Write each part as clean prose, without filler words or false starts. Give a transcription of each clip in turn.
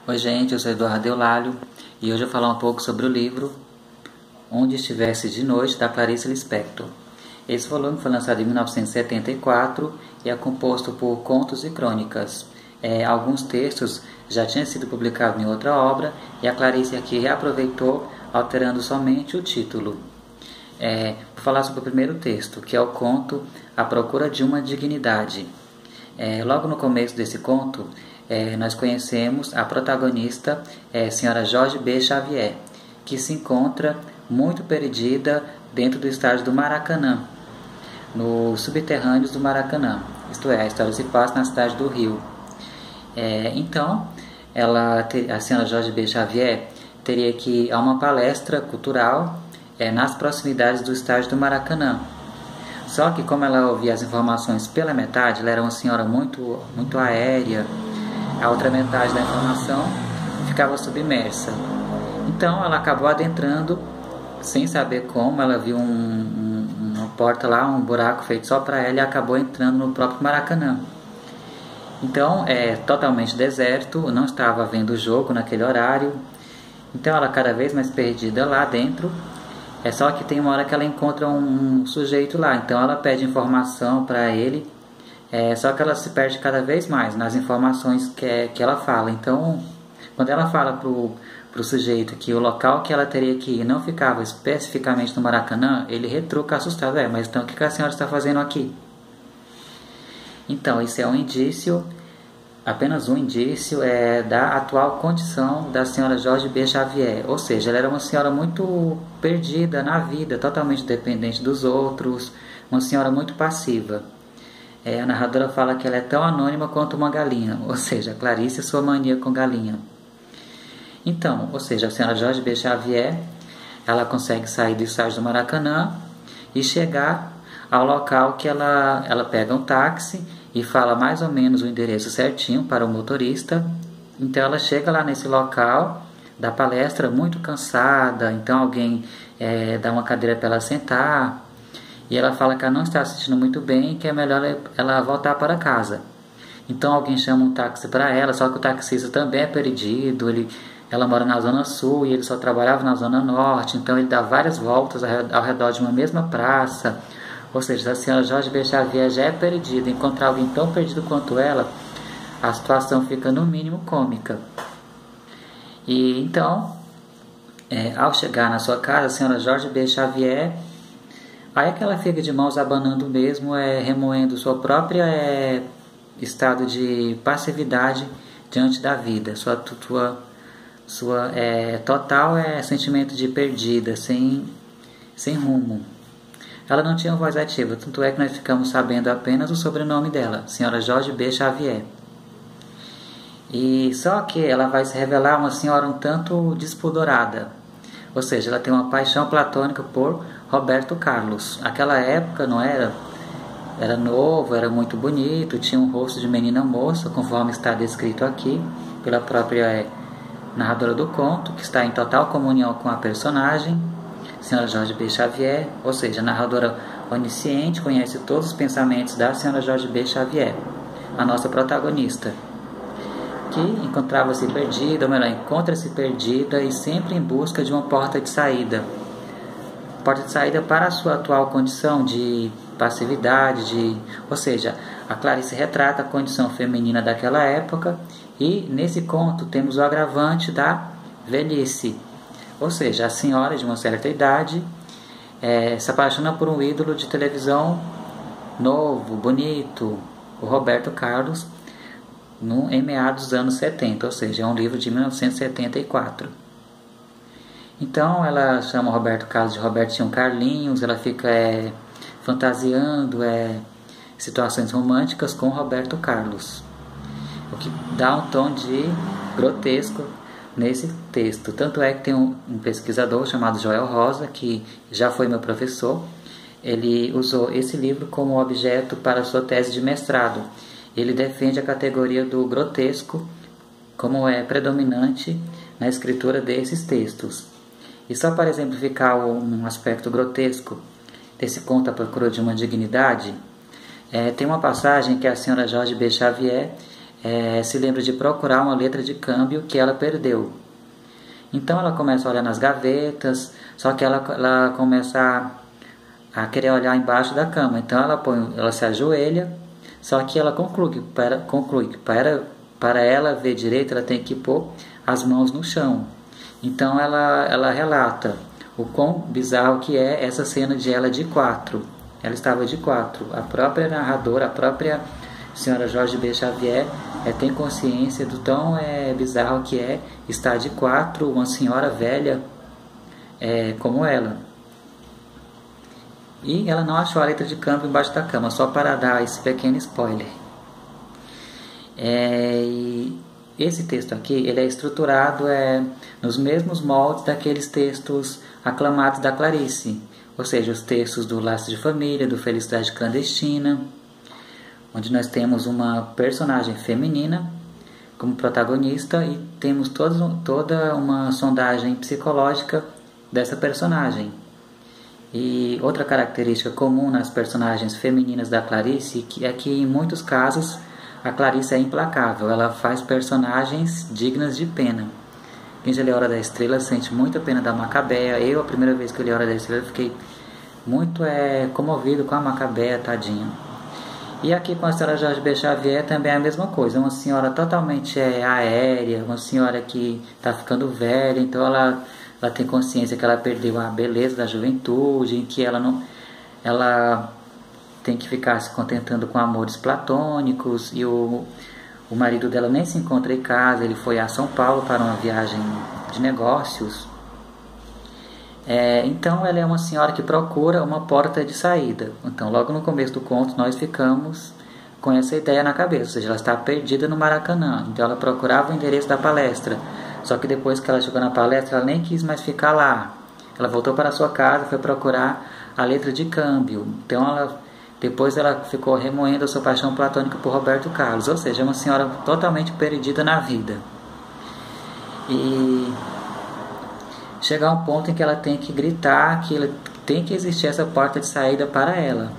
Oi gente, eu sou Eduardo Eulálio e hoje eu vou falar um pouco sobre o livro Onde Estivesse de Noite, da Clarice Lispector. Esse volume foi lançado em 1974 e é composto por contos e crônicas. Alguns textos já tinham sido publicados em outra obra e a Clarice aqui reaproveitou, alterando somente o título. Vou falar sobre o primeiro texto, que é o conto A Procura de uma Dignidade. Logo no começo desse conto, nós conhecemos a protagonista, senhora Jorge B. Xavier, que se encontra muito perdida dentro do estádio do Maracanã, nos subterrâneos do Maracanã. Isto é, a história se passa na cidade do Rio. Então, a senhora Jorge B. Xavier teria que ir a uma palestra cultural nas proximidades do estádio do Maracanã. Só que como ela ouvia as informações pela metade, ela era uma senhora muito uma a outra metade da informação ficava submersa. Então ela acabou adentrando, sem saber como, ela viu uma porta lá, um buraco feito só para ela e acabou entrando no próprio Maracanã. Então é totalmente deserto, não estava havendo o jogo naquele horário, então ela cada vez mais perdida lá dentro. Só que tem uma hora que ela encontra um sujeito lá, então ela pede informação para ele, só que ela se perde cada vez mais nas informações que ela fala. Então, quando ela fala pro sujeito que o local que ela teria que ir não ficava especificamente no Maracanã, ele retruca assustado: mas então o que a senhora está fazendo aqui? Então, isso é um indício, apenas um indício da atual condição da senhora Jorge B. Xavier. Ou seja, ela era uma senhora muito perdida na vida, totalmente dependente dos outros, uma senhora muito passiva. A narradora fala que ela é tão anônima quanto uma galinha, ou seja, Clarice e sua mania com galinha. Então, ou seja, a senhora Jorge B. Xavier, ela consegue sair do estádio do Maracanã e chegar ao local que ela pega um táxi e fala mais ou menos o endereço certinho para o motorista. Então ela chega lá nesse local da palestra muito cansada, então alguém dá uma cadeira para ela sentar e ela fala que ela não está se sentindo muito bem e que é melhor ela voltar para casa. Então alguém chama um táxi para ela, só que o taxista também é perdido, ela mora na zona sul e ele só trabalhava na zona norte, então ele dá várias voltas ao redor de uma mesma praça. Ou seja, se a senhora Jorge B. Xavier já é perdida, encontrar alguém tão perdido quanto ela, a situação fica no mínimo cômica. E então, ao chegar na sua casa, a senhora Jorge B. Xavier, aí é que ela fica de mãos abanando mesmo, remoendo sua própria estado de passividade diante da vida, sua total sentimento de perdida, sem rumo. Ela não tinha voz ativa, tanto é que nós ficamos sabendo apenas o sobrenome dela, senhora Jorge B. Xavier. E só que ela vai se revelar uma senhora um tanto despudorada, ou seja, ela tem uma paixão platônica por Roberto Carlos. Aquela época não era novo, era muito bonito, tinha um rosto de menina moça, conforme está descrito aqui pela própria narradora do conto, que está em total comunhão com a personagem, senhora Jorge B. Xavier, ou seja, a narradora onisciente conhece todos os pensamentos da senhora Jorge B. Xavier, a nossa protagonista, que encontrava-se perdida, ou melhor, encontra-se perdida e sempre em busca de uma porta de saída para a sua atual condição de passividade, ou seja, a Clarice retrata a condição feminina daquela época e nesse conto temos o agravante da velhice. Ou seja, a senhora de uma certa idade se apaixona por um ídolo de televisão novo, bonito, o Roberto Carlos, em meados dos anos 70, ou seja, é um livro de 1974. Então ela chama o Roberto Carlos de Robertinho Carlinhos, ela fica fantasiando situações românticas com Roberto Carlos, o que dá um tom de grotesco nesse texto. Tanto é que tem um pesquisador chamado Joel Rosa, que já foi meu professor. Ele usou esse livro como objeto para sua tese de mestrado. Ele defende a categoria do grotesco como predominante na escritura desses textos. E só para exemplificar um aspecto grotesco desse conto A Procura de uma Dignidade, tem uma passagem que a senhora Jorge B. Xavier se lembra de procurar uma letra de câmbio que ela perdeu. Então ela começa a olhar nas gavetas, só que ela começa a querer olhar embaixo da cama. Então ela se ajoelha, só que ela conclui que para ela ver direito, ela tem que pôr as mãos no chão. Então ela relata o quão bizarro que é essa cena de ela de quatro. Ela estava de quatro. A própria narradora, a própria senhora Jorge B. Xavier tem consciência do tão bizarro que é estar de quatro, uma senhora velha como ela. E ela não achou a letra de câmbio embaixo da cama, só para dar esse pequeno spoiler. E esse texto aqui ele é estruturado nos mesmos moldes daqueles textos aclamados da Clarice, ou seja, os textos do Laços de Família, do Felicidade Clandestina, onde nós temos uma personagem feminina como protagonista e temos toda uma sondagem psicológica dessa personagem. E outra característica comum nas personagens femininas da Clarice é que em muitos casos a Clarice é implacável, ela faz personagens dignas de pena. Quem já lê Hora da Estrela sente muita pena da Macabea. Eu, a primeira vez que eu li Hora da Estrela, fiquei muito comovido com a Macabea, tadinha. E aqui com a senhora Jorge B. Xavier também é a mesma coisa, uma senhora totalmente aérea, uma senhora que está ficando velha, então ela tem consciência que ela perdeu a beleza da juventude, em que ela tem que ficar se contentando com amores platônicos, e o marido dela nem se encontra em casa, ele foi a São Paulo para uma viagem de negócios. Então ela é uma senhora que procura uma porta de saída. Então logo no começo do conto nós ficamos com essa ideia na cabeça, ou seja, ela está perdida no Maracanã. Então ela procurava o endereço da palestra, só que depois que ela chegou na palestra ela nem quis mais ficar lá. Ela voltou para a sua casa e foi procurar a letra de câmbio. Então depois ela ficou remoendo a sua paixão platônica por Roberto Carlos, ou seja, é uma senhora totalmente perdida na vida. E chegar a um ponto em que ela tem que gritar que tem que existir essa porta de saída para ela.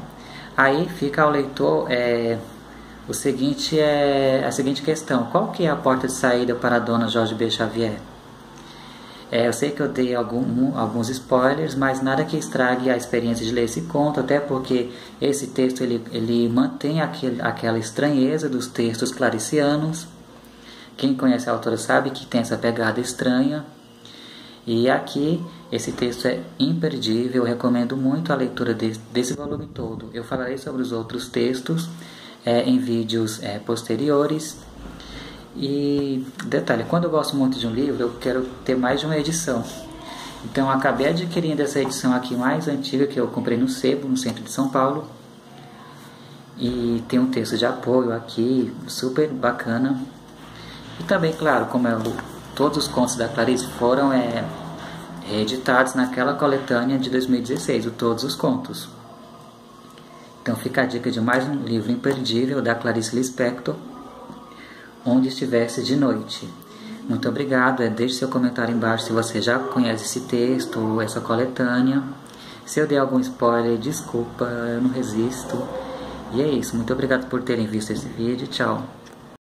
Aí fica ao leitor a seguinte questão: qual que é a porta de saída para a dona Jorge B. Xavier? Eu sei que eu dei alguns spoilers, mas nada que estrague a experiência de ler esse conto, até porque esse texto ele mantém aquela estranheza dos textos claricianos. Quem conhece a autora sabe que tem essa pegada estranha. E aqui, esse texto é imperdível, eu recomendo muito a leitura desse volume todo. Eu falarei sobre os outros textos em vídeos posteriores. E detalhe, quando eu gosto muito de um livro, eu quero ter mais de uma edição. Então eu acabei adquirindo essa edição aqui mais antiga, que eu comprei no Sebo, no centro de São Paulo. E tem um texto de apoio aqui, super bacana. E também, claro, como todos os contos da Clarice foram reeditados naquela coletânea de 2016, Todos os Contos. Então fica a dica de mais um livro imperdível da Clarice Lispector, Onde Estivesse de Noite. Muito obrigado, deixe seu comentário embaixo se você já conhece esse texto ou essa coletânea. Se eu dei algum spoiler, desculpa, eu não resisto. E é isso, muito obrigado por terem visto esse vídeo, tchau.